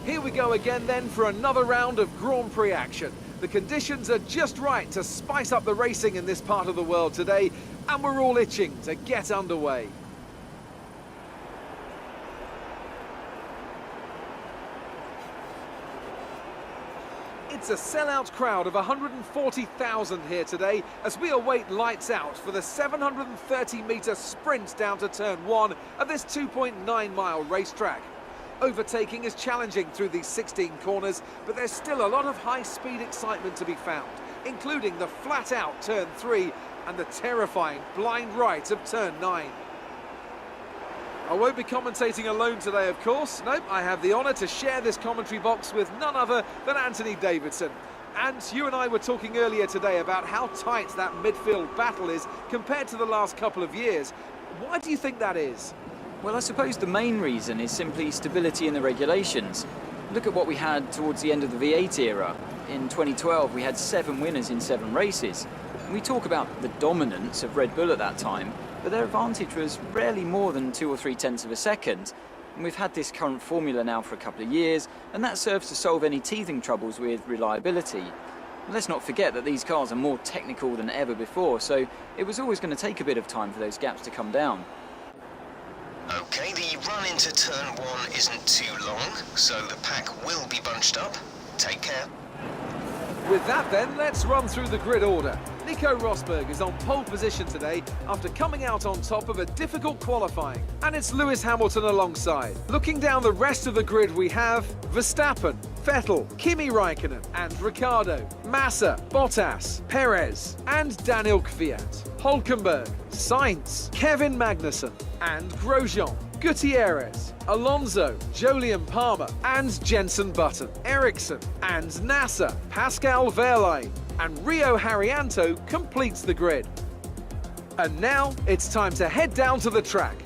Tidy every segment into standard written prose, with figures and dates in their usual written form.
Here we go again then for another round of Grand Prix action. The conditions are just right to spice up the racing in this part of the world today, and we're all itching to get underway. It's a sellout crowd of 140,000 here today as we await lights out for the 730-metre sprint down to turn 1 of this 2.9-mile racetrack. Overtaking is challenging through these 16 corners, but there's still a lot of high-speed excitement to be found, including the flat-out turn 3 and the terrifying blind right of turn 9. I won't be commentating alone today, of course. Nope, I have the honour to share this commentary box with none other than Anthony Davidson. And you and I were talking earlier today about how tight that midfield battle is compared to the last couple of years. Why do you think that is? Well, I suppose the main reason is simply stability in the regulations. Look at what we had towards the end of the V8 era. In 2012, we had 7 winners in 7 races. And we talk about the dominance of Red Bull at that time, but their advantage was rarely more than 2 or 3 tenths of a second. And we've had this current formula now for a couple of years, and that serves to solve any teething troubles with reliability. Let's not forget that these cars are more technical than ever before, so it was always going to take a bit of time for those gaps to come down. Okay, the run into turn 1 isn't too long, so the pack will be bunched up. Take care. With that then, let's run through the grid order. Nico Rosberg is on pole position today after coming out on top of a difficult qualifying. And it's Lewis Hamilton alongside. Looking down the rest of the grid we have Verstappen, Vettel, Kimi Raikkonen and Ricciardo, Massa, Bottas, Perez and Daniel Kvyat, Hülkenberg, Sainz, Kevin Magnussen and Grosjean, Gutierrez, Alonso, Jolyon Palmer and Jenson Button, Ericsson and Nasser, Pascal Wehrlein and Rio Haryanto completes the grid. And now it's time to head down to the track.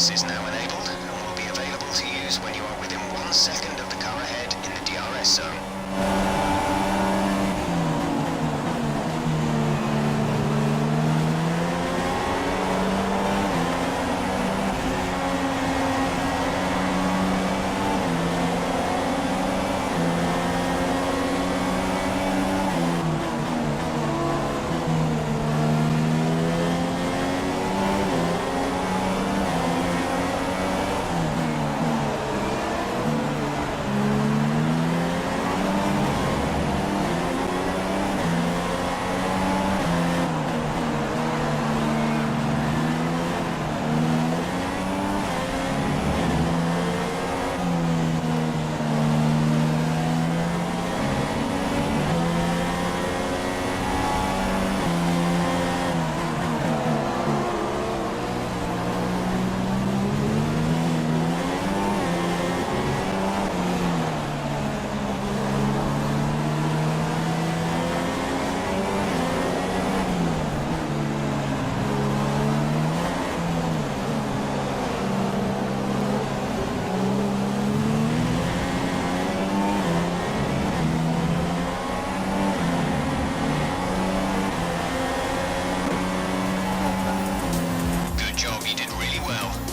DRS is now enabled and will be available to use when you are within 1 second of the car ahead in the DRS zone.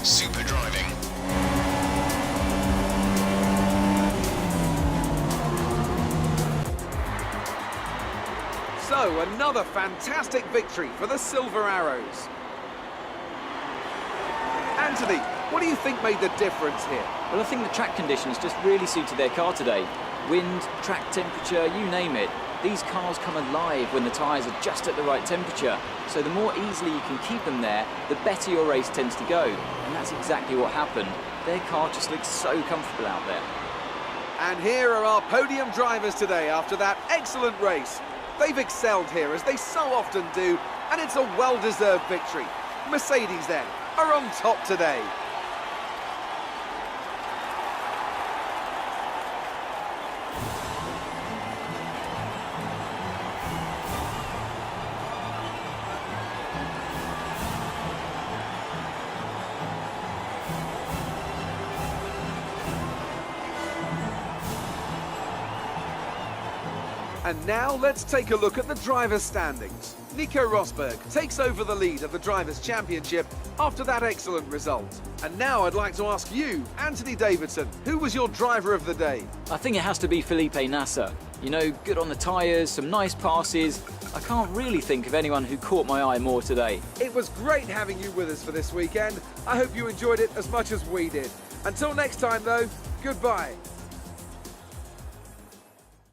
Super driving. So, another fantastic victory for the Silver Arrows. Anthony, what do you think made the difference here? Well, I think the track conditions just really suited their car today. Wind, track temperature, you name it. These cars come alive when the tyres are just at the right temperature. So the more easily you can keep them there, the better your race tends to go. And that's exactly what happened. Their car just looks so comfortable out there. And here are our podium drivers today after that excellent race. They've excelled here, as they so often do, and it's a well-deserved victory. Mercedes, then, are on top today. And now let's take a look at the drivers' standings. Nico Rosberg takes over the lead of the Drivers' Championship after that excellent result. And now I'd like to ask you, Anthony Davidson, who was your driver of the day? I think it has to be Felipe Nasser. You know, good on the tyres, some nice passes. I can't really think of anyone who caught my eye more today. It was great having you with us for this weekend. I hope you enjoyed it as much as we did. Until next time, though, goodbye.